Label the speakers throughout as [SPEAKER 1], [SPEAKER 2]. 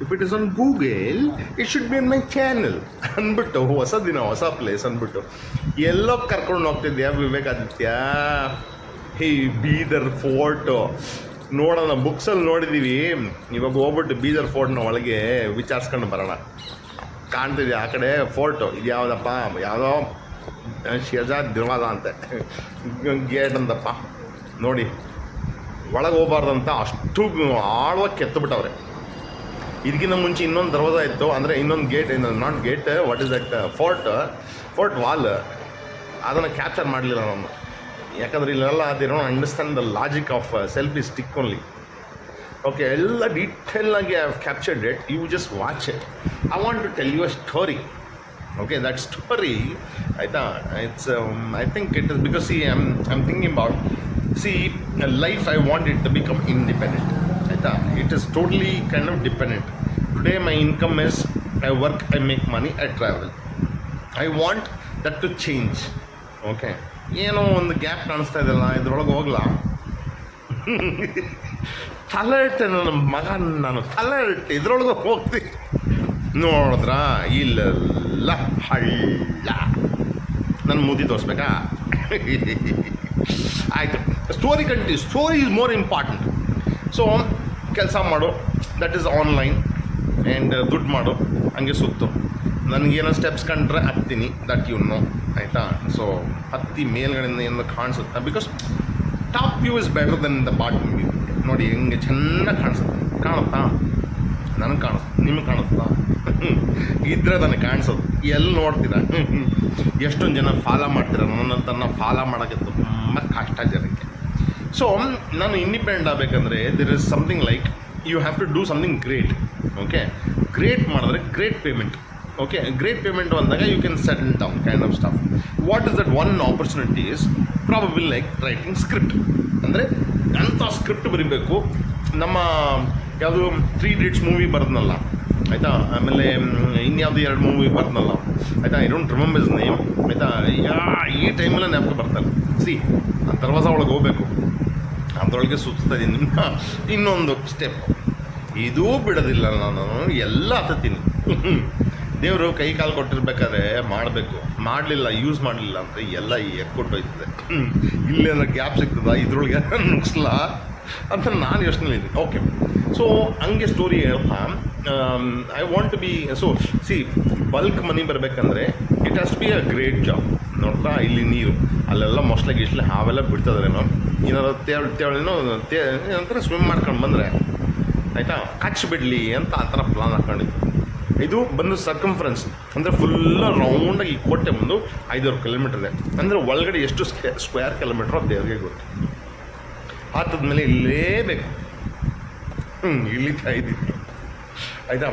[SPEAKER 1] If it is on Google it should be on my channel ಅಂದ್ಬಿಟ್ಟು ಹೊಸ ದಿನ ಹೊಸ ಪ್ಲೇಸ್ ಅಂದ್ಬಿಟ್ಟು ಎಲ್ಲೋ ಕರ್ಕೊಂಡು ಹೋಗ್ತಿದ್ಯಾ ವಿವೇಕಾದಿತ್ಯ? ಹೇ ಬೀದರ್ ಫೋರ್ಟು ನೋಡೋಣ, ಬುಕ್ಸಲ್ಲಿ ನೋಡಿದ್ದೀವಿ, ಇವಾಗ ಹೋಗ್ಬಿಟ್ಟು ಬೀದರ್ ಫೋರ್ಟ್ನ ಒಳಗೆ ವಿಚಾರಿಸ್ಕೊಂಡು ಬರೋಣ. ಕಾಣ್ತಿದ್ಯಾ ಆ ಕಡೆ ಫೋರ್ಟು? ಇದು ಯಾವುದಪ್ಪ, ಯಾವುದೋ ಶಹಜಾದ್ ದಿವಾದ ಅಂತೆ ಗೇಟ್ ಅಂತಪ್ಪ. ನೋಡಿ ಒಳಗೆ ಹೋಗ್ಬಾರ್ದಂತ ಅಷ್ಟು ಆಳವಾಗಿ ಕೆತ್ತಬಿಟ್ಟವ್ರೆ. ಇದಕ್ಕಿಂತ ಮುಂಚೆ ಇನ್ನೊಂದು ದರ್ವಾಜ ಇತ್ತು, ಅಂದರೆ ಇನ್ನೊಂದು gate, not gate, what is that, fort wall, ಅದನ್ನು ಕ್ಯಾಪ್ಚರ್ ಮಾಡಲಿಲ್ಲ ನಾನು. ಯಾಕಂದರೆ ಇಲ್ಲೆಲ್ಲ they don't understand the logic of selfie stick only. Okay, ಎಲ್ಲ ಡೀಟೇಲಾಗಿ I have captured it, you just watch it. I want to tell you a story. Okay, that story ಆಯಿತಾ, it's I think it is because she I'm thinking about life. I want it to become independent ಆಯಿತಾ. It is totally kind of dependent. Today my income is I work, I make money, I travel. I want that to change. Okay, ಏನೋ ಒಂದು gap ಕಾಣಿಸ್ತಾ ಇದೆಯಲ್ಲ, ಇದ್ರೊಳಗೆ ಹೋಗ್ಲಾ? ತಲೆಟ್ ನನ್ನ ಮಗ, ನಾನು ತಲೆಟ್ ಇದ್ರೊಳಗೆ ಹೋಗ್ತೀನಿ. ನೋಡಿದ್ರಾ ಇಲ್ಲ ಹಳ್ಳ. ನನ್ನ ಮುದಿ ತೋರಿಸ್ಬೇಕಾ? ಆಯಿತು, story is more important. So ಕೆಲಸ ಮಾಡು, ದಟ್ ಈಸ್ ಆನ್ಲೈನ್, ಆ್ಯಂಡ್ ದುಡ್ಡು ಮಾಡು, ಹಂಗೆ ಸುತ್ತು. ನನಗೇನೋ ಸ್ಟೆಪ್ಸ್ ಕಂಡ್ರೆ ಹತ್ತೀನಿ, ದಟ್ ಯು ನೋ ಆಯಿತಾ. ಸೊ ಹತ್ತಿ ಮೇಲ್ಗಡೆಯಿಂದ ಏನು ಕಾಣಿಸುತ್ತೆ, because top view is better then the bottom view. ನೋಡಿ ಹೆಂಗೆ ಚೆನ್ನಾಗಿ ಕಾಣುತ್ತಾ? ನನಗೆ ಕಾಣಿಸ್ತು, ನಿಮಗೆ ಕಾಣಿಸ್ತಾ? ಇದ್ರೆ ನನಗೆ ಕಾಣಿಸೋದು. ಎಲ್ಲಿ ನೋಡ್ತೀರ? ಎಷ್ಟೊಂದು ಜನ ಫಾಲೋ ಮಾಡ್ತೀರ, ನನ್ನಂತನ್ನ ಫಾಲೋ ಮಾಡೋಕ್ಕೆ ತುಂಬ ಕಷ್ಟ ಜನಕ್ಕೆ. ಸೊ ನಾನು ಇಂಡಿಪೆಂಡೆಂಟ್ ಆಗಬೇಕಂದ್ರೆ there is something like you have to do something great. Okay, great ಮಾಡಿದ್ರೆ great payment. Okay, great payment ಬಂದಾಗ you can settle down kind of stuff. What is that one opportunity is probable like writing script. ಅಂದರೆ ಅಂಥ script ಬರೀಬೇಕು. ನಮ್ಮ ಯಾವುದು 3 Idiots movie ಬರೆದ್ನಲ್ಲ ಆಯಿತಾ, ಆಮೇಲೆ ಇನ್ಯಾವುದು 2 movie ಬರೆದ್ನಲ್ಲ ಆಯಿತಾ, I don't remember his name ಆಯಿತಾ. ಈ ಟೈಮಲ್ಲೇ ನೆನಪು ಬರ್ತಾರೆ. ಸಿ, ಆ ದರ್ವಾಜ ಒಳಗೆ ಹೋಗಬೇಕು, ಅದರೊಳಗೆ ಸುತ್ತಾ ಇದ್ದೀನಿ. ಇನ್ನೊಂದು ಸ್ಟೆಪ್, ಇದೂ ಬಿಡೋದಿಲ್ಲ, ನಾನು ಎಲ್ಲ ಹತ್ತೀನಿ. ದೇವರು ಕೈ ಕಾಲು ಕೊಟ್ಟಿರ್ಬೇಕಾದ್ರೆ ಮಾಡಬೇಕು, ಮಾಡಲಿಲ್ಲ, ಯೂಸ್ ಮಾಡಲಿಲ್ಲ ಅಂದರೆ ಎಲ್ಲ ಎಕ್ಕೊಟ್ಟೋಯ್ತದೆ. ಇಲ್ಲೇನೋ ಗ್ಯಾಪ್ ಸಿಗ್ತದ, ಇದ್ರೊಳಗೆ ನುಗ್ಸ್ಲಾ ಅಂತ ನಾನು ಯೋಚನೆ ಇದ್ದೀನಿ. ಓಕೆ, ಸೊ ಹಂಗೆ ಸ್ಟೋರಿ ಹೇಳ್ತಾ I want to be. So see, bulk money ಬರಬೇಕಂದ್ರೆ it has to be a great job. ನೋಡ್ತಾ ಇಲ್ಲಿ ನೀರು ಅಲ್ಲೆಲ್ಲ ಮೊಸಳೆ ಗಿಸ್ಲೆ ಹಾವೆಲ್ಲ ಬಿಡ್ತದ್ರೇನೋ, ಏನಾದ್ರು ತೇವಳಿನೋ ಏನಂತಾರೆ ಸ್ವಿಮ್ ಮಾಡ್ಕೊಂಡು ಬಂದರೆ ಆಯಿತಾ, ಕಚ್ ಬಿಡಲಿ ಅಂತ ಆ ಥರ ಪ್ಲಾನ್ ಹಾಕ್ಕೊಂಡಿದ್ದು. ಇದು ಬಂದು ಸರ್ಕಂಫರೆನ್ಸ್ ಅಂದರೆ ಫುಲ್ಲ ರೌಂಡಾಗಿ ಈ ಕೋಟೆ ಬಂದು 5-6 ಕಿಲೋಮೀಟರ್ ಇದೆ. ಅಂದರೆ ಒಳಗಡೆ ಎಷ್ಟು ಸ್ಕ್ವೇರ್ ಕಿಲೋಮೀಟ್ರ್ ಅದು ದೇವ್ರಿಗೆ ಗೊತ್ತು. ಹತ್ತದ್ಮೇಲೆ ಇಲ್ಲೇಬೇಕು. ಇಳಿತಾ ಇದ್ದೀನಿ ಆಯಿತಾ.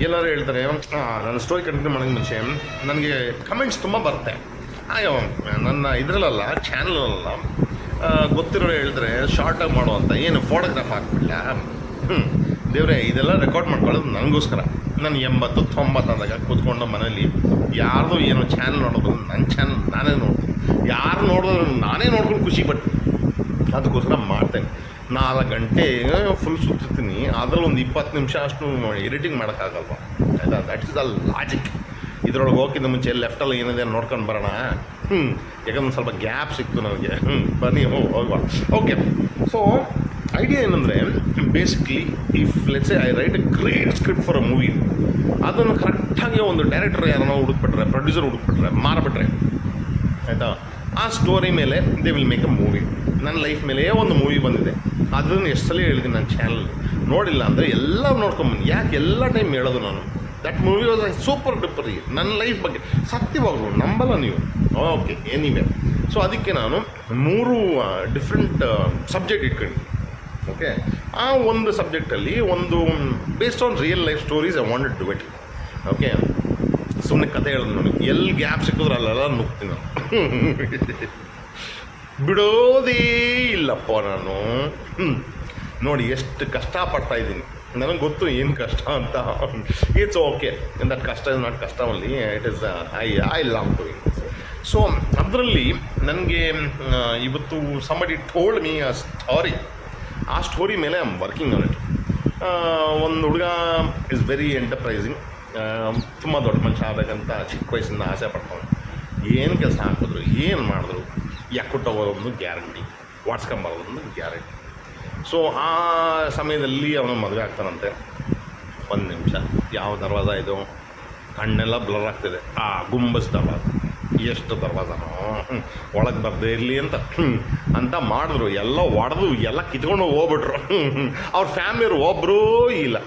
[SPEAKER 1] ಎಲ್ಲರೂ ಹೇಳ್ತಾರೆ, ನನ್ನ ಸ್ಟೋರಿ ಕಂಟಿನ್ಯೂ ಮಾಡೋಕ್ಕೆ ಮುಂಚೆ ನನಗೆ ಕಮೆಂಟ್ಸ್ ತುಂಬ ಬರುತ್ತೆ. ಅಯ್ಯೋ ನನ್ನ ಇದರಲ್ಲ ಚಾನಲಲ್ಲ ಗೊತ್ತಿರೋರು ಹೇಳ್ತಾರೆ ಶಾರ್ಟಾಗಿ ಮಾಡೋ ಅಂತ, ಏನು ಫೋಟೋಗ್ರಾಫ್ ಹಾಕ್ಬಿಡ್ಲ? ದೇವ್ರೆ, ಇದೆಲ್ಲ ರೆಕಾರ್ಡ್ ಮಾಡ್ಕೊಳ್ಳೋದು ನನಗೋಸ್ಕರ. ನಾನು 80-90 ಆದಾಗ ಕೂತ್ಕೊಂಡು ಮನೇಲಿ ಯಾರ್ದು ಏನೋ ಚಾನಲ್ ನೋಡೋದು, ನನ್ನ ಚಾನಲ್ ನಾನೇ ನೋಡ್ತೀನಿ. ಯಾರು ನೋಡೋದು ನಾನೇ ನೋಡ್ಕೊಂಡು ಖುಷಿ ಪಟ್ಟು ಅದಕ್ಕೋಸ್ಕರ ಮಾಡ್ತೇನೆ. 4 ಗಂಟೆ ಫುಲ್ ಸುತ್ತೀನಿ, ಅದರಲ್ಲಿ ಒಂದು 20 ನಿಮಿಷ ಅಷ್ಟು ಎಡಿಟಿಂಗ್ ಮಾಡೋಕ್ಕಾಗಲ್ವ ಆಯಿತಾ. That is the logic. ಇದ್ರೊಳಗೆ ಹೋಗಿದ್ದ ಮುಂಚೆ ಲೆಫ್ಟಲ್ಲಿ ಏನಿದೆ ನೋಡ್ಕೊಂಡು ಬರೋಣ. ಯಾಕಂದ್ರೆ ಸ್ವಲ್ಪ ಗ್ಯಾಪ್ ಸಿಕ್ತು ನನಗೆ. ಬನ್ನಿ ಹೋಗುವ. ಓಕೆ, ಸೊ ಐಡಿಯಾ ಏನಂದರೆ basically if let's say I right A great script for a movie, ಅದನ್ನು ಕರೆಕ್ಟಾಗಿ ಒಂದು ಡೈರೆಕ್ಟರ್ ಯಾರನ್ನೋ ಹುಡುಕ್ಬಿಟ್ರೆ, ಪ್ರೊಡ್ಯೂಸರ್ ಹುಡುಕ್ಬಿಟ್ರೆ, ಮಾರಿಬಿಟ್ರೆ ಆಯಿತಾ, ಆ ಸ್ಟೋರಿ ಮೇಲೆ they will make a movie. ನನ್ನ ಲೈಫ್ ಮೇಲೆ ಒಂದು ಮೂವಿ ಬಂದಿದೆ, ಅದನ್ನು ಎಷ್ಟು ಸಲ ಹೇಳಿದ್ದೀನಿ ನನ್ನ ಚಾನಲ್. ನೋಡಿಲ್ಲ ಅಂದರೆ ಎಲ್ಲ ನೋಡ್ಕೊಂಬನ್ನಿ. ಯಾಕೆ ಎಲ್ಲ ಟೈಮ್ ಹೇಳೋದು ನಾನು? That movie was super duper. ನನ್ನ ಲೈಫ್ ಬಗ್ಗೆ ಸತ್ಯವಾಗಲು ನಂಬಲ್ಲ ನೀವು. Okay, anyway. ಸೊ ಅದಕ್ಕೆ ನಾನು 3 ಡಿಫ್ರೆಂಟ್ ಸಬ್ಜೆಕ್ಟ್ ಇಟ್ಕೊಂಡು, ಓಕೆ, ಆ ಒಂದು ಸಬ್ಜೆಕ್ಟಲ್ಲಿ ಒಂದು based on real life stories I wanted to it. Okay, ಸುಮ್ಮನೆ ಕತೆ ಹೇಳೋದು ನೋಡಿ, ಎಲ್ಲಿ ಗ್ಯಾಪ್ ಸಿಕ್ಕಿದ್ರು ಅಲ್ಲೆಲ್ಲ ನುಗ್ತೀನಿ ನಾನು. ಬಿಡೋದೇ ಇಲ್ಲಪ್ಪ ನಾನು. ನೋಡಿ ಎಷ್ಟು ಕಷ್ಟಪಡ್ತಾ ಇದ್ದೀನಿ, ನನಗೆ ಗೊತ್ತು ಏನು ಕಷ್ಟ ಅಂತ. ಇಟ್ಸ್ ಓಕೆ, ದಟ್ ಕಷ್ಟ ಇಸ್ ನಾಟ್ ಕಷ್ಟ only, it is I love doing. So ಅದರಲ್ಲಿ ನನಗೆ ಇವತ್ತು somebody told me a story. ಆ ಸ್ಟೋರಿ ಮೇಲೆ I am working on it. ಒಂದು ಹುಡುಗ ಇಸ್ ವೆರಿ ಎಂಟರ್ಪ್ರೈಸಿಂಗ್, ತುಂಬ ದೊಡ್ಡ ಮನುಷ್ಯ ಆಗಬೇಕಂತ ಚಿಕ್ಕ ವಯಸ್ಸಿಂದ ಆಸೆ ಪಡ್ತಾನೆ. ಏನು ಕೆಲಸ ಹಾಕಿದ್ರು ಏನು ಮಾಡಿದ್ರು ಯಾಕೊಟ್ಟೋಗೋದೊಂದು ಗ್ಯಾರಂಟಿ, ವಾಡ್ಸ್ಕೊಂಬರೋದೊಂದು ಗ್ಯಾರಂಟಿ. ಸೊ ಆ ಸಮಯದಲ್ಲಿ ಅವನು ಮದುವೆ ಆಗ್ತಾನಂತೆ. ಒಂದು ನಿಮಿಷ, ಯಾವ ದರ್ವಾಜ ಇದು, ಕಣ್ಣೆಲ್ಲ ಬ್ಲರ್ ಆಗ್ತಿದೆ, ಆ ಗುಂಬಸ್ ದರ್ವಾಜ, ಎಷ್ಟು ದರ್ವಾಜನೋ ಒಳಗೆ ಬರದೇ ಇರಲಿ ಅಂತ ಮಾಡಿದ್ರು. ಎಲ್ಲ ಒಡೆದು ಎಲ್ಲ ಕಿತ್ಕೊಂಡು ಹೋಗ್ಬಿಟ್ರು. ಅವ್ರ ಫ್ಯಾಮಿಲಿಯವರು ಒಬ್ಬರೂ ಇಲ್ಲ.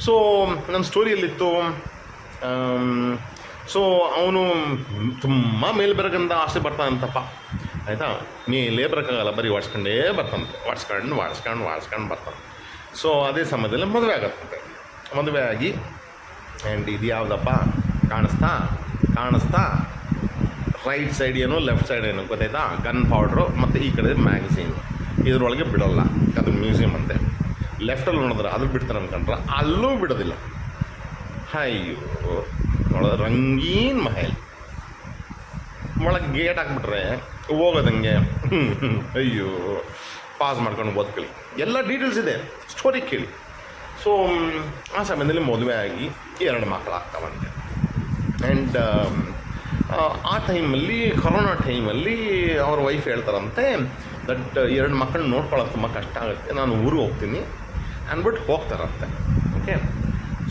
[SPEAKER 1] ಸೊ ನನ್ನ ಸ್ಟೋರಿಯಲ್ಲಿತ್ತು, ಸೊ ಅವನು ತುಂಬ ಮೇಲೆ ಬರೋಕ್ಕಂತ ಆಸೆ ಬರ್ತಾನಂತಪ್ಪ, ಆಯಿತಾ. ಮೇಲೆ ಬರೋಕ್ಕಾಗಲ್ಲ, ಬರೀ ವಾಡ್ಸ್ಕೊಂಡೇ ಬರ್ತಾನಂತೆ, ವಾಡ್ಸ್ಕೊಂಡು ಬರ್ತಾನೆ. ಸೊ ಅದೇ ಸಮಯದಲ್ಲಿ ಮದುವೆ ಆಗತ್ತಂತೆ. ಮದುವೆ ಆಗಿ ಆ್ಯಂಡ್ ಇದು ಯಾವುದಪ್ಪ ಕಾಣಿಸ್ತಾ ರೈಟ್ ಸೈಡ್ ಏನು ಲೆಫ್ಟ್ ಸೈಡ್ ಏನು ಗೊತ್ತಾಯ್ತಾ, ಗನ್ ಪೌಡ್ರು ಮತ್ತು ಈ ಕಡೆ ಮ್ಯಾಗಝೀನ್, ಇದರೊಳಗೆ ಬಿಡೋಲ್ಲ, ಅದು ಮ್ಯೂಸಿಯಂ ಅಂತೆ. ಲೆಫ್ಟಲ್ಲಿ ನೋಡಿದ್ರೆ ಅದು ಬಿಡ್ತಾರೆ ಅಂದ್ಕೊಂಡ್ರೆ ಅಲ್ಲೂ ಬಿಡೋದಿಲ್ಲ. ಅಯ್ಯೋ ನೋಡಿದ್ರೆ ರಂಗೀನ್ ಮಹಲ್, ಒಳಗೆ ಗೇಟ್ ಹಾಕ್ಬಿಟ್ರೆ ಹೋಗೋದಂಗೆ. ಅಯ್ಯೋ ಪಾಸ್ ಮಾಡ್ಕೊಂಡು ಓದ್ಕೊಳ್ಳಿ, ಎಲ್ಲ ಡೀಟೇಲ್ಸ್ ಇದೆ, ಸ್ಟೋರಿ ಕೇಳಿ. ಸೊ ಆ ಸಮಯದಲ್ಲಿ ಮದುವೆ ಆಗಿ 2 ಮಕ್ಕಳಾಗ್ತಾವಂತೆ. ಆ್ಯಂಡ್ ಆ ಟೈಮಲ್ಲಿ, ಕೊರೋನಾ ಟೈಮಲ್ಲಿ ಅವ್ರ ವೈಫ್ ಹೇಳ್ತಾರಂತೆ ದಟ್ 2 ಮಕ್ಕಳನ್ನ ನೋಡ್ಕೊಳ್ಳೋದು ತುಂಬ ಕಷ್ಟ ಆಗುತ್ತೆ, ನಾನು ಊರಿಗೆ ಹೋಗ್ತೀನಿ ಅಂದ್ಬಿಟ್ಟು ಹೋಗ್ತಾರಂತೆ. ಓಕೆ.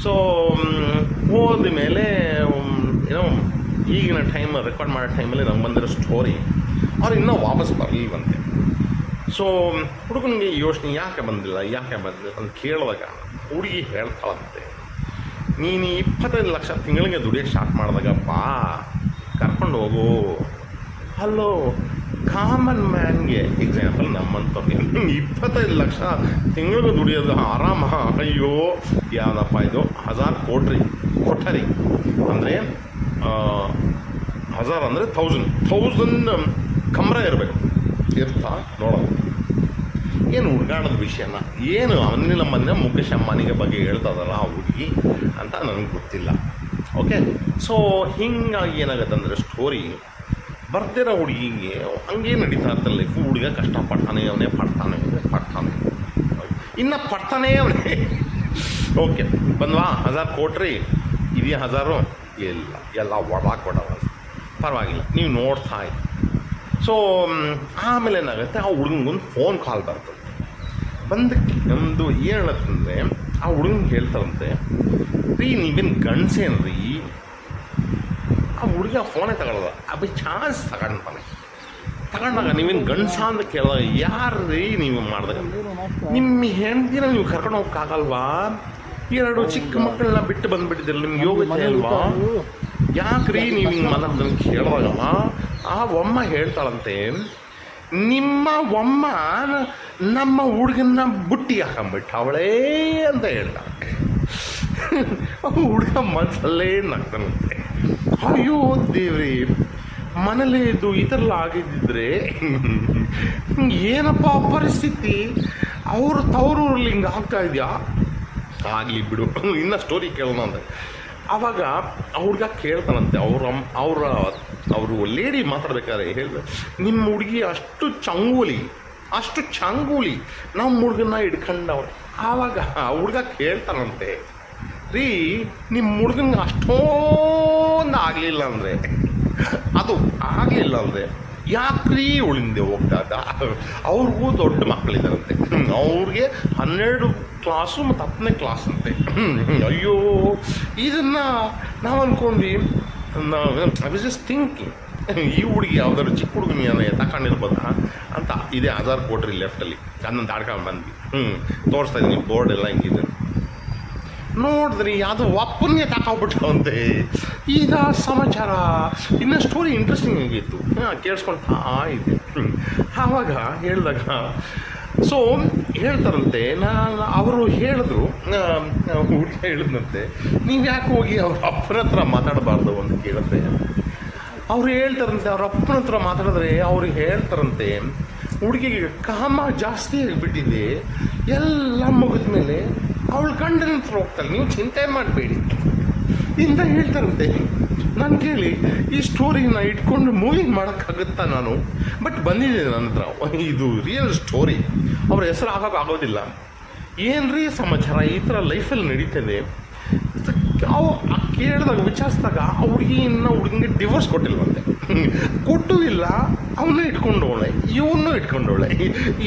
[SPEAKER 1] ಸೊ ಹೋದ ಮೇಲೆ ಏನೋ ಈಗಿನ ಟೈಮ್ ರೆಕಾರ್ಡ್ ಮಾಡೋ ಟೈಮಲ್ಲಿ ನಂಗೆ ಬಂದಿರೋ ಸ್ಟೋರಿ ಅವ್ರು ಇನ್ನೂ ವಾಪಸ್ ಬರಲಿಲ್ವಂತೆ. ಸೊ ಹುಡುಗನಿಗೆ ಯೋಚನೆ ಯಾಕೆ ಬಂದಿಲ್ಲ ಅಂತ ಕೇಳುವಾಗ ಹುಡುಗಿ ಹೇಳ್ತಾಳಂತೆ, ನೀನು 25 ಲಕ್ಷ ತಿಂಗಳಿಗೆ ದುಡಿಯೋಕ್ಕೆ ಸ್ಟಾರ್ಟ್ ಮಾಡಿದಾಗಪ್ಪ ಕರ್ಕೊಂಡು ಹೋಗು. ಹಲೋ, ಕಾಮನ್ ಮ್ಯಾನ್ಗೆ ಎಕ್ಸಾಂಪಲ್ ನಮ್ಮಂಥವ್ರಿಗೆ 25 ಲಕ್ಷ ತಿಂಗಳಿಗೆ ದುಡಿಯೋದು ಆರಾಮ. ಅಯ್ಯೋ ಯಾವುದಪ್ಪ ಇದು, 1000 ಕೊಠರಿ ಅಂದರೆ 1000 ಅಂದರೆ 1000 ಕಮ್ರ ಇರಬೇಕು, ಇರ್ತಾ ನೋಡೋದು. ಏನು ಹುಡುಗಾಡೋದು ವಿಷಯನ, ಏನು ಅವನಿಲ್ಲ ಮೊನ್ನೆ ಮುಖೇಶ್ ಅಂಬಾನಿಗೆ ಬಗ್ಗೆ ಹೇಳ್ತದಲ್ಲ ಆ ಹುಡುಗಿ ಅಂತ ನನಗೆ ಗೊತ್ತಿಲ್ಲ. ಓಕೆ. ಸೊ ಹೀಗಾಗಿ ಏನಾಗುತ್ತೆ ಅಂದರೆ ಸ್ಟೋರಿ ಬರ್ದಿರೋ ಹುಡುಗಿಗೆ ಹಂಗೆ ನಡೀತಾ ಇರ್ತಾರೆ ಲೈಫು. ಹುಡುಗ ಕಷ್ಟಪಡ್ತಾನೆ, ಅವನೇ ಪಡ್ತಾನೆ ಇನ್ನು ಪಡ್ತಾನೇ ಅವನೇ. ಓಕೆ ಬಂದ್ವಾ, 1000 ಕೊಟ್ರಿ, ಇದೆಯಾ 1000? ಇಲ್ಲ, ಎಲ್ಲ ಒಡಾಕ್ಬಿಡವ, ಪರವಾಗಿಲ್ಲ, ನೀವು ನೋಡ್ತಾ ಇರಿ. ಸೊ ಆಮೇಲೆ ಏನಾಗುತ್ತೆ, ಆ ಹುಡುಗಂಗೊಂದು ಫೋನ್ ಕಾಲ್ ಬರ್ತದೆ. ಬಂದಕ್ಕೆ ನಮ್ಮದು ಏನು ಹೇಳತ್ತಂದರೆ, ಆ ಹುಡುಗಂಗೆ ಹೇಳ್ತಾರಂತೆ, ರೀ ನೀವೇನು ಗಂಡಸೇನ್ರಿ? ಆ ಹುಡುಗ ಫೋನೇ ತಗೊಳ್ಳೋದ, ಅಭಿ ಚಾನ್ಸ್ ತಗೊಂಡಾಗ ನೀವೇನು ಗಂಡಸ ಅಂತ ಕೇಳಿದಾಗ, ಯಾರು ರೀ ನೀವು ಮಾಡಿದಾಗ? ನಿಮ್ಮ ಹೆಂಡತಿನ ನೀವು ಕರ್ಕೊಂಡು ಹೋಗೋಕ್ಕಾಗಲ್ವಾ? 2 ಚಿಕ್ಕ ಮಕ್ಕಳನ್ನ ಬಿಟ್ಟು ಬಂದುಬಿಟ್ಟಿದ್ದೀರ, ನಿಮ್ಗೆ ಯೋಗ್ಯತೆ ಅಲ್ವಾ? ಯಾಕ್ರಿ ನೀವು ಹಿಂಗೆ ಮಾತಾಡ್ದಂಗೆ ಕೇಳಿದಾಗ ಆ ಒಮ್ಮ ಹೇಳ್ತಾಳಂತೆ, ನಿಮ್ಮ ಒಮ್ಮ ನಮ್ಮ ಹುಡುಗನ್ನ ಬುಟ್ಟಿ ಹಾಕೊಂಬಿಟ್ಟು ಅವಳೇ ಅಂತ ಹೇಳ್ತಾಳೆ. ಹುಡುಗ ಮನಸ್ಸಲ್ಲೇ ನಗ್ತಾನಂತೆ, ಅಯ್ಯೋ ದೇವ್ರಿ, ಮನೇಲಿ ಇದು ಈ ಥರ ಆಗಿದ್ದಿದ್ರೆ ಏನಪ್ಪ ಪರಿಸ್ಥಿತಿ, ಅವರು ತವರೂರಲ್ಲಿ ಹಿಂಗೆ ಆಗ್ತಾ ಇದೆಯಾ? ಆಗಲಿ ಬಿಡು, ಇನ್ನೂ ಸ್ಟೋರಿ ಕೇಳೋಣ ಅಂತ. ಆವಾಗ ಹುಡುಗ ಕೇಳ್ತಾನಂತೆ, ಅವರು ಲೇಡಿ ಮಾತಾಡ್ಬೇಕಾದ್ರೆ ಹೇಳಿದ್ರು, ನಿಮ್ಮ ಹುಡುಗಿ ಅಷ್ಟು ಚಂಗೂಲಿ ನಮ್ಮ ಹುಡುಗನ್ನ ಹಿಡ್ಕೊಂಡವ್ರು. ಆವಾಗ ಹುಡುಗ ಕೇಳ್ತಾನಂತೆ, ರೀ ನಿಮ್ಮ ಹುಡುಗಂಗೆ ಅಷ್ಟೊಂದು ಆಗಲಿಲ್ಲ ಅಂದರೆ ಯಾಕ್ರೀ ಉಳಿಂದೆ ಹೋಗ್ತಾಗ? ಅವ್ರಿಗೂ ದೊಡ್ಡ ಮಕ್ಕಳಿದ್ದಾರಂತೆ, ಅವ್ರಿಗೆ 12 ಕ್ಲಾಸು ಮತ್ತು 10ನೇ ಕ್ಲಾಸ್ ಅಂತೆ. ಅಯ್ಯೋ, ಇದನ್ನು ನಾವು ಅಂದ್ಕೊಂಡ್ವಿ, ಐ ವಾಸ್ ಜಸ್ಟ್ ಥಿಂಕಿಂಗ್, ಈ ಹುಡುಗಿ ಯಾವ್ದಾದ್ರು ಚಿಕ್ಕ ಹುಡುಗನ ತಗೊಂಡಿರ್ಬೋದಾ ಅಂತ. ಇದೇ 1000 ಕೊಟ್ರಿ ಲೆಫ್ಟಲ್ಲಿ, ಅದನ್ನು ದಾಡ್ಕೊಂಡು ಬಂದ್ವಿ. ತೋರಿಸ್ತಾ ಇದ್ದೀನಿ, ಬೋರ್ಡ್ ಎಲ್ಲ ಹಿಂಗಿದೆ ನೋಡಿದ್ರಿ, ಅದು ಒಪ್ಪನ್ನೇ ತಗೊಂಡ್ಬಿಟ್ಟಂತೆ. ಈಗ ಸಮಾಚಾರ ಇನ್ನು ಸ್ಟೋರಿ ಇಂಟ್ರೆಸ್ಟಿಂಗ್ ಆಗಿತ್ತು, ಕೇಳಿಸ್ಕೊಳ್ತಾ ಇದೆ. ಆವಾಗ ಹೇಳಿದಾಗ ಸೊ ಹೇಳ್ತಾರಂತೆ, ಅವರು ಹೇಳಿದ್ರು, ಹುಡುಗ ಹೇಳಿದ್ನಂತೆ, ನೀವು ಯಾಕೆ ಹೋಗಿ ಅವ್ರ ಅಪ್ಪನ ಹತ್ರ ಮಾತಾಡಬಾರ್ದು ಅಂತ ಕೇಳಿದ್ರೆ, ಅವ್ರು ಹೇಳ್ತಾರಂತೆ, ಅವ್ರ ಅಪ್ಪನ ಹತ್ರ ಮಾತಾಡಿದ್ರೆ ಅವ್ರಿಗೆ ಹೇಳ್ತಾರಂತೆ, ಹುಡುಗಿಗೆ ಕಾಮ ಜಾಸ್ತಿ ಆಗಿಬಿಟ್ಟಿದೆ, ಎಲ್ಲ ಮುಗಿದ ಮೇಲೆ ಅವಳು ಗಂಡನ ಹತ್ರ ಹೋಗ್ತಾಳೆ, ನೀವು ಚಿಂತೆ ಮಾಡಬೇಡಿ ಇಂದ ಹೇಳ್ತಾರಂತೆ. ನಾನು ಕೇಳಿ ಈ ಸ್ಟೋರಿನ ಇಟ್ಕೊಂಡು ಮೂವಿ ಮಾಡೋಕ್ಕಾಗುತ್ತಾ ನಾನು? ಬಟ್ ಬಂದಿದೆ ನನ್ನ ಹತ್ರ, ಇದು ರಿಯಲ್ ಸ್ಟೋರಿ, ಅವ್ರ ಹೆಸರು ಆಗೋಕ್ಕಾಗೋದಿಲ್ಲ. ಏನ್ರಿ ಸಮಾಚಾರ ಈ ಥರ ಲೈಫಲ್ಲಿ ನಡೀತದೆ. ಅವು ಕೇಳಿದಾಗ ವಿಚಾರಿಸಿದಾಗ ಆ ಹುಡುಗಿ ಇನ್ನು ಹುಡುಗಿಗೆ ಡಿವೋರ್ಸ್ ಕೊಟ್ಟಿಲ್ವಂತೆ. ಕೊಟ್ಟೂ ಇಲ್ಲ, ಅವನ್ನ ಇಟ್ಕೊಂಡವಳೆ, ಇವನ್ನೂ ಇಟ್ಕೊಂಡವಳೆ.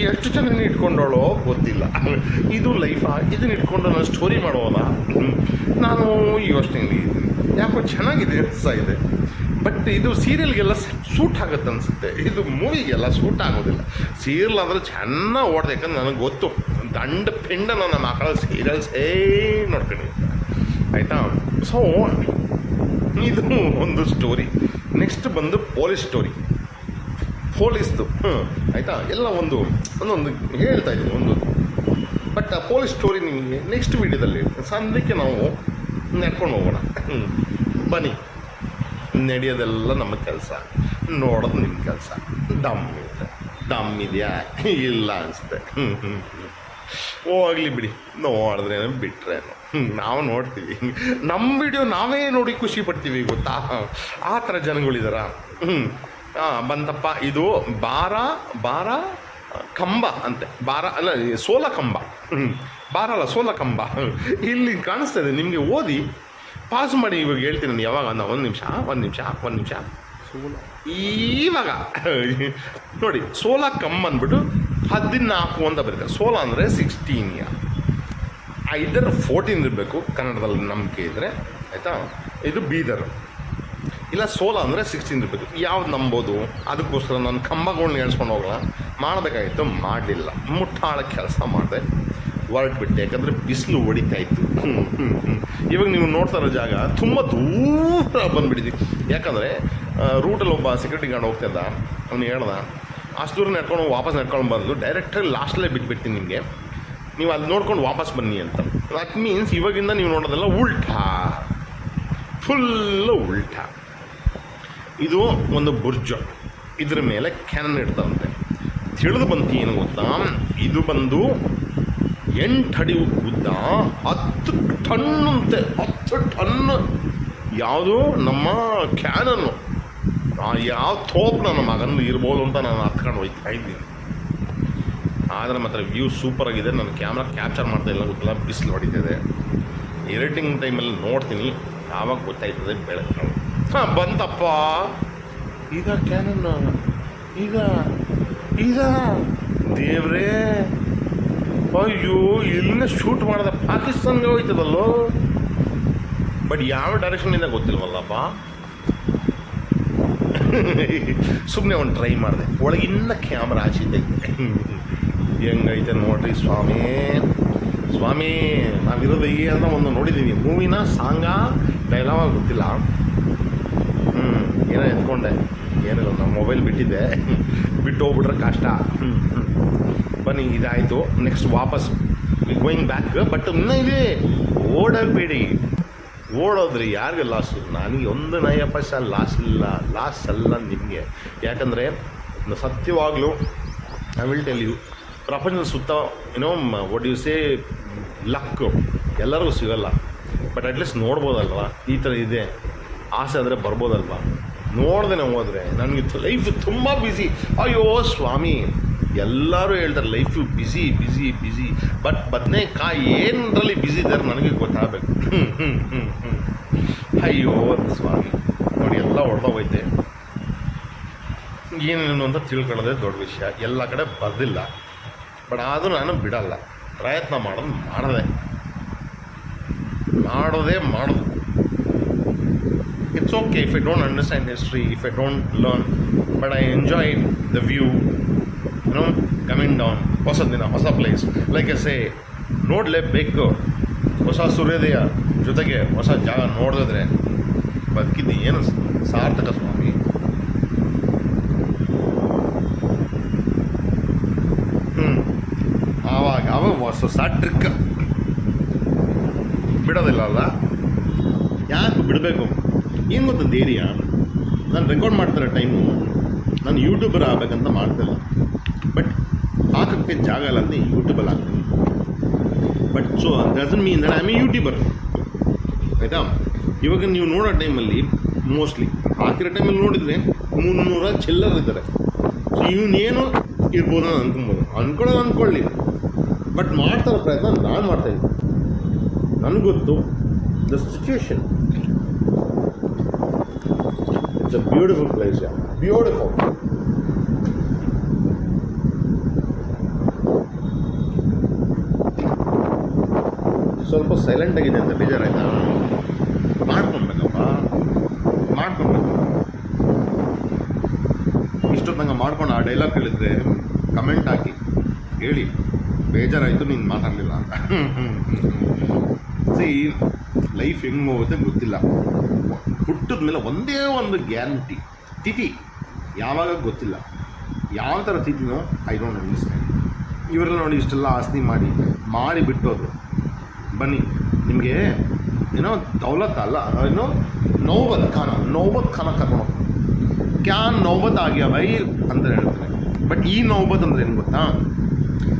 [SPEAKER 1] ಎಷ್ಟು ಚೆನ್ನಾಗಿ ಇಟ್ಕೊಂಡವಳೋ ಗೊತ್ತಿಲ್ಲ. ಇದು ಲೈಫಾ? ಇದನ್ನ ಇಟ್ಕೊಂಡು ನಾನು ಸ್ಟೋರಿ ಮಾಡೋದಾ? ನಾನು ಯೋಚನೆ ಇದ್ದೀನಿ. ಯಾಕೋ ಚೆನ್ನಾಗಿದೆ ಅನಿಸ್ತಾ ಇದೆ. ಬಟ್ ಇದು ಸೀರಿಯಲ್ಗೆಲ್ಲ ಸೂಟ್ ಆಗುತ್ತೆ ಅನಿಸುತ್ತೆ, ಇದು ಮೂವಿಗೆಲ್ಲ ಸೂಟ್ ಆಗೋದಿಲ್ಲ. ಸೀರಿಯಲ್ ಅಂದರೆ ಚೆನ್ನಾಗಿ ಓಡ್ದೆ, ಯಾಕಂದ್ರೆ ನನಗೆ ಗೊತ್ತು ದಂಡ ಪಿಂಡ ನನ್ನ ಮಕ್ಕಳ ಸೀರಿಯಲ್ಸೇ ನೋಡ್ಕೊಂಡಿರ್ತಾರೆ, ಆಯಿತಾ. ಸೊ ಇದು ಒಂದು ಸ್ಟೋರಿ. ನೆಕ್ಸ್ಟ್ ಬಂದು ಪೊಲೀಸ್ ಸ್ಟೋರಿ, ಪೊಲೀಸ್ದು. ಆಯಿತಾ, ಎಲ್ಲ ಒಂದೊಂದು ಹೇಳ್ತಾ ಇದ್ದೀನಿ ಒಂದು. ಬಟ್ ಆ ಪೊಲೀಸ್ ಸ್ಟೋರಿ ನಿಮಗೆ ನೆಕ್ಸ್ಟ್ ವೀಡಿಯೋದಲ್ಲಿ ಸಂದಕ್ಕೆ ನಾವು ನಡ್ಕೊಂಡು ಹೋಗೋಣ. ಬನ್ನಿ, ನಡೆಯೋದೆಲ್ಲ ನಮ್ಮ ಕೆಲಸ, ನೋಡೋದು ನಿಮ್ಮ ಕೆಲಸ. ದಮ್ ಇದೆಯಾ ಇಲ್ಲ ಅನಿಸುತ್ತೆ. ಹೋಗ್ಲಿ ಬಿಡಿ, ನೋಡಿದ್ರೇನೋ ಬಿಟ್ರೇನೋ, ನಾವು ನೋಡ್ತೀವಿ. ನಮ್ಮ ವಿಡಿಯೋ ನಾವೇ ನೋಡಿ ಖುಷಿ ಪಡ್ತೀವಿ, ಗೊತ್ತಾ? ಆ ಥರ ಜನಗಳಿದಾರ. ಬಂತಪ್ಪ, ಇದು ಬಾರ ಕಂಬ ಅಂತೆ. ಬಾರ ಅಲ್ಲ, ಸೋಲ ಕಂಬ. ಬಾರ ಅಲ್ಲ, ಸೋಲ ಕಂಬ. ಇಲ್ಲಿ ಕಾಣಿಸ್ತದೆ ನಿಮಗೆ, ಓದಿ ಪಾಸ್ ಮಾಡಿ. ಇವಾಗ ಹೇಳ್ತೀನಿ ನಾನು ಯಾವಾಗ, ಒಂದು ನಿಮಿಷ ಇವಾಗ ನೋಡಿ. ಸೋಲ ಕಂಬ ಅಂದ್ಬಿಟ್ಟು 14 ಅಂತ ಬರುತ್ತೆ. ಸೋಲ ಅಂದರೆ 16 ಐದರ್ 14 ಇರಬೇಕು ಕನ್ನಡದಲ್ಲಿ ನಂಬಿಕೆ ಇದ್ದರೆ, ಆಯಿತಾ. ಇದು ಬೀದರ್. ಇಲ್ಲ ಸೋಲ ಅಂದರೆ 16 ಇರಬೇಕು. ಯಾವ್ದು ನಂಬೋದು? ಅದಕ್ಕೋಸ್ಕರ ನಾನು ಕಂಬಗಳನ್ನ ಹೇಳ್ಸ್ಕೊಂಡು ಹೋಗಲ್ಲ, ಮಾಡಬೇಕಾಗಿತ್ತು, ಮಾಡಲಿಲ್ಲ. ಮುಟ್ಟಾಳ ಕೆಲಸ ಮಾಡಿದೆ, ಹೊರಟ್ಬಿಟ್ಟೆ. ಯಾಕಂದರೆ ಬಿಸಿಲು ಹೊಡಿತಾಯಿತ್ತು. ಇವಾಗ ನೀವು ನೋಡ್ತಾ ಇರೋ ಜಾಗ ತುಂಬ ದೂರ ಬಂದುಬಿಟ್ಟಿದ್ವಿ. ಯಾಕಂದರೆ ರೂಟಲ್ಲಿ ಒಬ್ಬ ಸೆಕ್ಯೂರಿಟಿ ಗಾರ್ಡ್ ಹೋಗ್ತಿದ್ದ, ಅವ್ನು ಹೇಳ್ದ ಅಷ್ಟು ದೂರ ನಡ್ಕೊಂಡು ವಾಪಸ್ ನಡ್ಕೊಂಡು ಬಂದು ಡೈರೆಕ್ಟಾಗಿ ಲಾಸ್ಟಲ್ಲೇ ಬಿಟ್ಬಿಡ್ತೀನಿ ನಿಮಗೆ, ನೀವು ಅಲ್ಲಿ ನೋಡ್ಕೊಂಡು ವಾಪಸ್ ಬನ್ನಿ ಅಂತ. ದಟ್ ಮೀನ್ಸ್ ಇವಾಗಿಂದ ನೀವು ನೋಡೋದೆಲ್ಲ ಉಲ್ಟಾ, ಫುಲ್ಲು ಉಲ್ಟಾ. ಇದು ಒಂದು ಬುರ್ಜು, ಇದ್ರ ಮೇಲೆ ಕ್ಯಾನನ್ ಇಡ್ತಾರಂತೆ. ತಿಳಿದು ಬಂತು ಏನು ಗೊತ್ತಾ? ಇದು ಬಂದು 8 ಅಡಿ ಉದ್ದ, 10 ಟನ್ ಅಂತೆ. 10 ಟನ್. ಯಾವುದು ನಮ್ಮ ಕ್ಯಾನನ್ನು, ಯಾವ ತೋಪ್ ನನ್ನ ಮಗನ ಇರ್ಬೋದು ಅಂತ ನಾನು ಹತ್ಕೊಂಡು ಹೋಗ್ತಾ ಇದ್ದೀನಿ. ಆದರೆ ಮಾತ್ರ ವ್ಯೂ ಸೂಪರಾಗಿದೆ. ನನ್ನ ಕ್ಯಾಮ್ರಾ ಕ್ಯಾಪ್ಚರ್ ಮಾಡ್ತಾ ಇಲ್ಲ, ಗೊತ್ತಿಲ್ಲ, ಬಿಸಿಲು ಹೊಡಿತಿದೆ. ಎಡಿಟಿಂಗ್ ಟೈಮಲ್ಲಿ ನೋಡ್ತೀನಿ, ಆವಾಗ ಗೊತ್ತಾಯ್ತದೆ ಬೆಳಕು. ಬಂತಪ್ಪ ಈಗ ಕ್ಯಾನನ್ನು, ಈಗ ದೇವ್ರೇ, ಅಯ್ಯೋ ಇಲ್ಲೇ ಶೂಟ್ ಮಾಡಿದೆ, ಪಾಕಿಸ್ತಾನ್ಗೆ ಹೋಯ್ತದಲ್ಲೋ. ಬಟ್ ಯಾವ ಡೈರೆಕ್ಷನಿಂದ ಗೊತ್ತಿಲ್ವಲ್ಲಪ್ಪ. ಸುಮ್ಮನೆ ಒಂದು ಟ್ರೈ ಮಾಡಿದೆ, ಒಳಗಿನ್ನ ಕ್ಯಾಮ್ರಾ ಆಚಿದ್ದೆ. ಹೆಂಗೈತೆ ನೋಡ್ರಿ ಸ್ವಾಮಿ. ನಾವಿರೋದು ಈ ಅಂತ ಒಂದು ನೋಡಿದ್ದೀವಿ, ಮೂವಿನ ಸಾಂಗ ಡೈಲಾಗ ಗೊತ್ತಿಲ್ಲ. ಏನೋ ಎತ್ಕೊಂಡೆ, ಏನಿಲ್ಲ, ನಮ್ಮ ಮೊಬೈಲ್ ಬಿಟ್ಟಿದ್ದೆ, ಬಿಟ್ಟು ಹೋಗ್ಬಿಟ್ರೆ ಕಷ್ಟ. ಬನ್ನಿ, ಇದಾಯಿತು. ನೆಕ್ಸ್ಟ್ ವಾಪಸ್ ಗೋಯಿಂಗ್ ಬ್ಯಾಕ್. ಬಟ್ ಇನ್ನೂ ಇದೆ, ಓಡಬೇಡಿ. ಓಡೋದ್ರಿ ಯಾರಿಗೆ ಲಾಸು? ನನಗೆ ಒಂದು ನಯ ಪೈಸಾ ಲಾಸ್ ಇಲ್ಲ, ಲಾಸ್ ಅಲ್ಲ ನಿಮಗೆ. ಯಾಕಂದರೆ ಸತ್ಯವಾಗಲೂ ಐ ವಿಲ್ ಟೆಲ್ ಯು, ಪ್ರಪಂಚದ ಸುತ್ತ ಏನೋ ವಾಟ್ ಯು ಸೇ ಲಕ್ ಎಲ್ಲರಿಗೂ ಸಿಗೋಲ್ಲ. ಬಟ್ ಅಟ್ಲೀಸ್ಟ್ ನೋಡ್ಬೋದಲ್ವ, ಈ ಥರ ಇದೆ, ಆಸೆ ಆದರೆ ಬರ್ಬೋದಲ್ವ. ನೋಡ್ದೆ ಹೋದರೆ ನನಗೆ ಲೈಫ್ ತುಂಬ ಬ್ಯುಸಿ. ಅಯ್ಯೋ ಸ್ವಾಮಿ, ಎಲ್ಲರೂ ಹೇಳ್ತಾರೆ ಲೈಫು ಬ್ಯುಸಿ. ಬಟ್ ಬದನೇಕಾಯಿ ಏನರಲ್ಲಿ ಬ್ಯುಸಿ ಇದ್ದಾರೆ ನನಗೆ ಗೊತ್ತಾಗಬೇಕು. ಅಯ್ಯೋ ಸ್ವಾಮಿ, ನೋಡಿ ಎಲ್ಲ ಹೊಡೆದೋಗೈತೆ. ಏನೇನು ಅಂತ ತಿಳ್ಕೊಳ್ಳೋದೇ ದೊಡ್ಡ ವಿಷಯ. ಎಲ್ಲ ಕಡೆ ಬರ್ದಿಲ್ಲ, ಬಟ್ ಆದರೂ ನಾನು ಬಿಡಲ್ಲ, ಪ್ರಯತ್ನ ಮಾಡೋದೇ It's okay if I don't understand history, if I don't learn, but I enjoy the view, coming down, ಹೊಸ ದಿನ, ಹೊಸ ಪ್ಲೇಸ್. ಲೈಕ್ ಐ ಸೇ, ನೋಡಲೇಬೇಕು. ಹೊಸ ಸೂರ್ಯೋದಯ ಜೊತೆಗೆ ಹೊಸ ಜಾಗ ನೋಡಿದ್ರೆ ಬದುಕಿದ್ದು ಏನು ಸಾರ್ಥಕ ಸ್ವಾಮಿ. ಆವಾಗ ಹೊಸ ಟ್ರಿಕ್ ಬಿಡೋದಿಲ್ಲ ಅಲ್ಲ. ಯಾಕೆ ಬಿಡಬೇಕು? ಏನು ಗೊತ್ತ ಧೈರ್ಯ? ನಾನು ರೆಕಾರ್ಡ್ ಮಾಡ್ತಿರೋ ಟೈಮು ನಾನು ಯೂಟ್ಯೂಬರ್ ಆಗಬೇಕಂತ ಮಾಡ್ತಿಲ್ಲ, ಬಟ್ ಹಾಕೋಕ್ಕೆ ಜಾಗ ಇಲ್ಲ ಅಂತ ಯೂಟ್ಯೂಬಲ್ಲಿ ಹಾಕ್ತೀನಿ. But so doesn't mean that I am A YouTuber, ಆಯಿತಾ. ಇವಾಗ ನೀವು ನೋಡೋ ಟೈಮಲ್ಲಿ ಮೋಸ್ಟ್ಲಿ ಹಾಕಿರೋ ಟೈಮಲ್ಲಿ ನೋಡಿದರೆ 300 ಚಿಲ್ಲರ್ ಇದ್ದಾರೆ. ಸೊ ಇವನೇನು ಇರ್ಬೋದು ಅಂತ ಅನ್ಕೊಬೋದು, ಅಂದ್ಕೊಳ್ಳಿ. ಬಟ್ ಮಾಡ್ತಾರೋ ಪ್ರಯತ್ನ ನಾನು ಮಾಡ್ತಾಯಿದ್ದೀನಿ. ನನಗೆ ಗೊತ್ತು the situation. It's a beautiful place, beautiful. ಸ್ವಲ್ಪ ಸೈಲೆಂಟ್ ಆಗಿದೆ ಅಂತ ಬೇಜಾರಾಯ್ತಾ? ಮಾಡ್ಕೊಬೇಕಪ್ಪ, ಮಾಡ್ಕೊಬೇಕು. ಇಷ್ಟೊತ್ತಂಗೆ ಮಾಡ್ಕೊಂಡು ಆ ಡೈಲಾಗ್ ಹೇಳಿದ್ರೆ ಕಮೆಂಟ್ ಹಾಕಿ ಹೇಳಿ ಬೇಜಾರಾಯಿತು ನೀನು ಮಾತಾಡಲಿಲ್ಲ ಅಂತ. ಸಿ, ಲೈಫ್ ಹೆಂಗೆ ಹೋಗುತ್ತೆ ಗೊತ್ತಿಲ್ಲ. ಹುಟ್ಟಿದ ಮೇಲೆ ಒಂದೇ ಒಂದು ಗ್ಯಾರಂಟಿ, ತಿಥಿ ಯಾವಾಗ ಗೊತ್ತಿಲ್ಲ. ಯಾವ ಥರ ತಿಥಿನೋ ಐ ಡೋಂಟ್ ಅಂಡರ್ಸ್ಟ್ಯಾಂಡ್. ಇವರೆಲ್ಲ ನೋಡಿ ಇಷ್ಟೆಲ್ಲ ಆಸ್ತಿ ಮಾಡಿ ಬಿಟ್ಟೋದ್ರು. ಬನ್ನಿ, ನಿಮಗೆ ಏನೋ ದೌಲತ್ ಅಲ್ಲ, ಏನೋ ನೌಬತ್ ಖಾನ ಕರ್ಕೊಂಡು ಕ್ಯಾನ್ ನೌಬತ್ ಆಗ್ಯಾ ಬೈ ಅಂತ ಹೇಳ್ತಾರೆ. ಬಟ್ ಈ ನೌಬತ್ ಅಂದರೆ ಏನು ಗೊತ್ತಾ?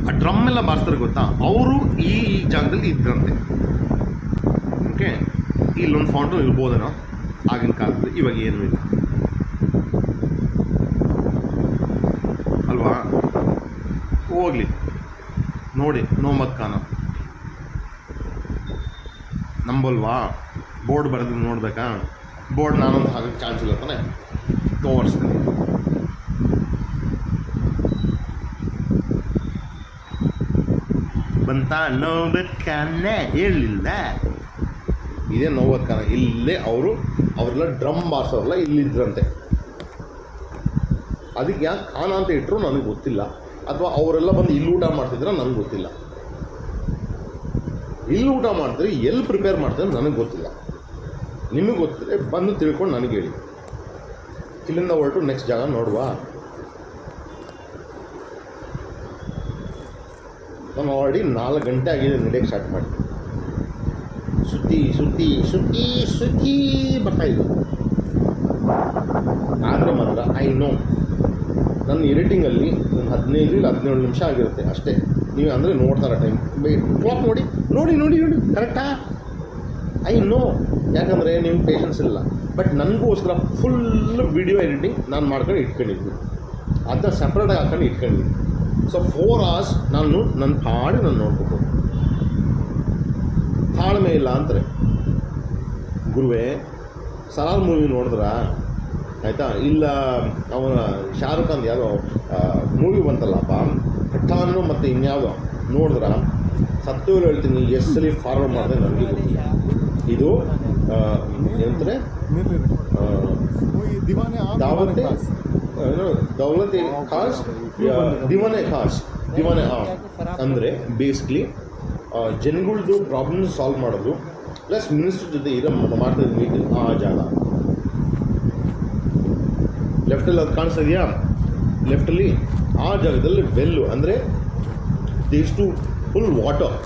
[SPEAKER 1] ಆ ಡ್ರಮ್ ಎಲ್ಲ ಬಾರಿಸ್ತಾರೆ ಗೊತ್ತಾ? ಅವರು ಈ ಜಾಗದಲ್ಲಿ ಇದ್ರಂತೆ. ಓಕೆ, ಇಲ್ಲೊಂದು ಫೌಂಟೇನ್ ಇರ್ಬೋದೇನೋ ಆಗಿನ ಕಾಲದಲ್ಲಿ, ಇವಾಗ ಏನೂ ಇಲ್ಲ ಅಲ್ವಾ? ಹೋಗಲಿ ನೋಡಿ, ನೌಬತ್ ಖಾನ ನಂಬಲ್ವಾ? ಬೋರ್ಡ್ ಬರೆದು ನೋಡಬೇಕಾ? ಬೋರ್ಡ್ ನಾನೊಂದು ಹಾಗೆ ಚಾನ್ಸ್ ಇಲ್ಲ ತಾನೆ, ತೋರಿಸ್ತೀನಿ. ಬಂತ ನೌಬತ್ ಖಾನ ಹೇಳಲಿಲ್ಲ. ಇದೇ ನೌಬತ್ ಖಾನ. ಇಲ್ಲೇ ಅವರೆಲ್ಲ ಡ್ರಮ್ ಬಾರ್ಸೋರೆಲ್ಲ ಇಲ್ಲಿದ್ರಂತೆ. ಅದಕ್ಕೆ ಯಾಕೆ ಖಾನ ಅಂತ ಇಟ್ಟರು ನನಗೆ ಗೊತ್ತಿಲ್ಲ, ಅಥವಾ ಅವರೆಲ್ಲ ಬಂದು ಇಲ್ಲಿ ಊಟ ಮಾಡ್ತಿದ್ರೆ ನನಗೆ ಗೊತ್ತಿಲ್ಲ. ಇಲ್ಲಿ ಊಟ ಮಾಡಿದ್ರೆ ಎಲ್ಲಿ ಪ್ರಿಪೇರ್ ಮಾಡ್ತಾರೆ ನನಗೆ ಗೊತ್ತಿಲ್ಲ. ನಿಮಗೆ ಗೊತ್ತಿದ್ರೆ ಬಂದು ತಿಳ್ಕೊಂಡು ನನಗೆ ಹೇಳಿ. ಇಲ್ಲಿಂದ ಹೊರಟು ನೆಕ್ಸ್ಟ್ ಜಾಗ ನೋಡುವ. ನಾನು ಆಲ್ರೆಡಿ 4 ಗಂಟೆ ಆಗಿದೆ ನಡೆಯೋಕ್ಕೆ ಸ್ಟಾರ್ಟ್ ಮಾಡಿ. ಸುತ್ತಿ ಬರ್ತಾಯಿದ್ದು. ಆದರೆ ಮಾತ್ರ ಐ ನೋ ನನ್ನ ಎಡಿಟಿಂಗಲ್ಲಿ ಒಂದು 15 ಇಲ್ಲ 17 ನಿಮಿಷ ಆಗಿರುತ್ತೆ ಅಷ್ಟೇ. ನೀವು ಅಂದರೆ ನೋಡ್ತಾರೆ ಟೈಮ್, ಕ್ಲಾಕ್ ನೋಡಿ ಕರೆಕ್ಟಾ? ಐ ನೋ, ಯಾಕಂದರೆ ನಿಮ್ಗೆ ಪೇಷನ್ಸ್ ಇಲ್ಲ. ಬಟ್ ನನಗೋಸ್ಕರ ಫುಲ್ ವಿಡಿಯೋ ಎಡಿಟಿಂಗ್ ನಾನು ಮಾಡ್ಕೊಂಡು ಇಟ್ಕೊಂಡಿದ್ವಿ, ಅದನ್ನ ಸಪ್ರೇಟಾಗಿ ಹಾಕೊಂಡು ಇಟ್ಕೊಂಡಿದ್ವಿ. ಸೊ 4 hours ನಾನು ನನ್ನ ನಾನು ನೋಡ್ಬೇಕು. ತಾಳ್ಮೆ ಇಲ್ಲ ಅಂತಾರೆ ಗುರುವೇ. ಸಲಾರ್ ಮೂವಿ ನೋಡಿದ್ರ ಆಯಿತಾ? ಇಲ್ಲ ಅವನ ಶಾರುಖ್ ಖಾನ್ ಯಾವುದೋ ಮೂವಿ ಬಂತಲ್ಲಪ್ಪ, ಪಠಾನು ಮತ್ತು ಇನ್ಯಾವುದೋ ನೋಡಿದ್ರ? ಸತ್ತೂರು ಹೇಳ್ತೀನಿ, ಎಸ್ಸಲ್ಲಿ ಫಾರ್ವರ್ಡ್ ಮಾಡಿದೆ ನನಗೆ ಗೊತ್ತಿಲ್ಲ. ಇದು ಏನಂತಾರೆ, ದೌಲತೆ ಖಾಸ್ ದಿವಾನೆ ಅಂದರೆ ಬೇಸಿಕ್ಲಿ ಜನಗಳದ್ದು ಪ್ರಾಬ್ಲಮ್ಸ್ ಸಾಲ್ವ್ ಮಾಡೋದು, ಪ್ಲಸ್ ಮಿನಿಸ್ಟರ್ ಜೊತೆ ಮಾಡ್ತಿದ್ದ ಮೀಟಿಂಗ್ ಆ ಜಾಗ. ಲೆಫ್ಟಲ್ಲಿ ಅದು ಕಾಣಿಸ್ತಾ ಇದೆಯಾ? ಲೆಫ್ಟಲ್ಲಿ ಆ ಜಾಗದಲ್ಲಿ ವೆಲ್ಲು ಅಂದರೆ ಇಷ್ಟು ಫುಲ್ ವಾಟರ್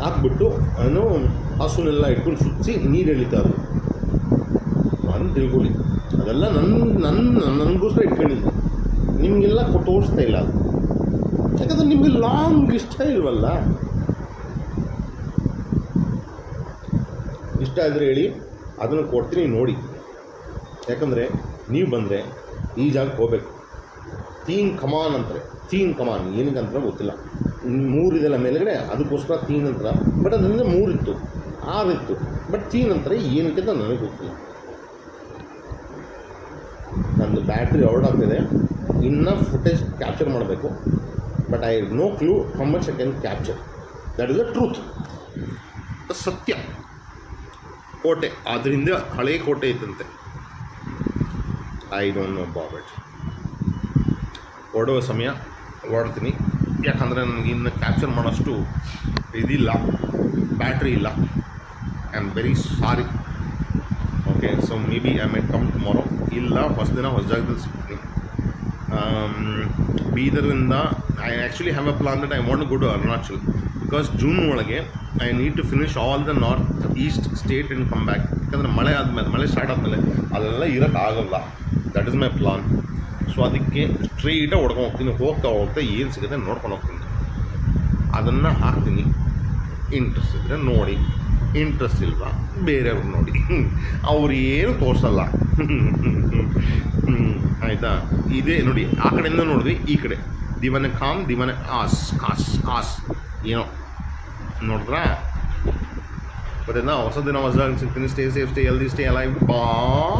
[SPEAKER 1] ಹಾಕ್ಬಿಟ್ಟು ಏನು ಹಸುನೆಲ್ಲ ಇಟ್ಕೊಂಡು ಸುತ್ತಿಸಿ ನೀರು ಎಳಿತಾ ಅದು ಅಂತ ತಿಳ್ಕೊಳ್ಳಿ. ಅದೆಲ್ಲ ನನಗೋಸ್ಕರ ಇಟ್ಕೊಂಡಿದ್ದೆ. ನಿಮಗೆಲ್ಲ ತೋರಿಸ್ತಾ ಇಲ್ಲ ಅದು, ಯಾಕಂದರೆ ನಿಮಗೆ ಲಾಂಗ್ ಇಷ್ಟ ಇಲ್ವಲ್ಲ. ಇಷ್ಟ ಆದರೆ ಹೇಳಿ, ಅದನ್ನು ಕೊಡ್ತೀನಿ ನೋಡಿ. ಯಾಕಂದರೆ ನೀವು ಬಂದರೆ ಈ ಜಾಗಕ್ಕೆ ಹೋಗ್ಬೇಕು. ತೀನ್ ಕಮಾನ್ ಅಂತಾರೆ. ತೀನ್ ಕಮಾನ್ ಏನಕ್ಕೆ ಅಂತ ಗೊತ್ತಿಲ್ಲ. 3 ಇದೆಲ್ಲ ಮೇಲೆಗಡೆ, ಅದಕ್ಕೋಸ್ಕರ ತೀನ್ ಅಂತಾರೆ. ಬಟ್ ಅದರಿಂದ 3 ಇತ್ತು, 6 ಇತ್ತು. ಬಟ್ ತೀನ್ ಅಂತಾರೆ ಏನಕ್ಕೆ ಅಂತ ನನಗೆ ಗೊತ್ತಿಲ್ಲ. ನಂದು ಬ್ಯಾಟ್ರಿ ಔಟ್ ಆಗ್ತಿದೆ, ಇನ್ನೂ ಫುಟೇಜ್ ಕ್ಯಾಪ್ಚರ್ ಮಾಡಬೇಕು. But I have no clue how much I can capture. That is the truth, ಸತ್ಯ. ಕೋಟೆ, ಅದರಿಂದ ಹಳೇ ಕೋಟೆ ಇತ್ತಂತೆ. I don't know about it. ಹೊರಡುವ ಸಮಯ ಹೊರಡ್ತೀನಿ, ಯಾಕಂದರೆ ನನಗೆ ಇನ್ನು ಕ್ಯಾಪ್ಚರ್ ಮಾಡೋಷ್ಟು ಇದಿಲ್ಲ, ಬ್ಯಾಟ್ರಿ ಇಲ್ಲ. I am very sorry. Okay, so may I may come tomorrow. ಇಲ್ಲ ಹೊಸ ಜಾಗದಲ್ಲಿ ಸಿಗ್ತೀನಿ. ಬೀದರಿಂದ I actually have a plan that I want to go to Arunachal, because June ಒಳಗೆ I need to finish all the north east state and come back. ಯಾಕಂದರೆ ಮಳೆ start ಆದಮೇಲೆ ಅಲ್ಲೆಲ್ಲ ಇರೋಕ್ಕಾಗಲ್ಲ. That is my plan. So ಅದಕ್ಕೆ ಸ್ಟ್ರೈಟಾಗಿ ಹೊಡ್ಕೊಂಡು ಹೋಗ್ತೀನಿ. ಹೋಗ್ತಾ ಏನು ಸಿಗುತ್ತೆ ನೋಡ್ಕೊಂಡು ಹೋಗ್ತೀನಿ, ಅದನ್ನು ಹಾಕ್ತೀನಿ. ಇಂಟ್ರೆಸ್ಟ್ ಇದ್ದರೆ ನೋಡಿ, ಇಂಟ್ರೆಸ್ಟ್ ಇಲ್ವಾ ಬೇರೆಯವ್ರು ನೋಡಿ. ಅವ್ರು ಏನು ತೋರಿಸಲ್ಲ. ಆಯಿತಾ? ಇದೇ ನೋಡಿ, ಆ ಕಡೆಯಿಂದ ನೋಡಿದ್ವಿ, ಈ ಕಡೆ ದಿವನ ಕಾಮ್ ದಿವನ ಆಸ್ ಕಾಸ್ ಆಸ್ ಏನೋ ನೋಡಿದ್ರಾ ಗೊತ್ತಾಯ್ತಾ? ಹೊಸ ದಿನ ಹೊಸದಾಗಿ ಸಿಗ್ತೀನಿ. Stay safe, stay healthy, stay alive. ಬಾಯ್.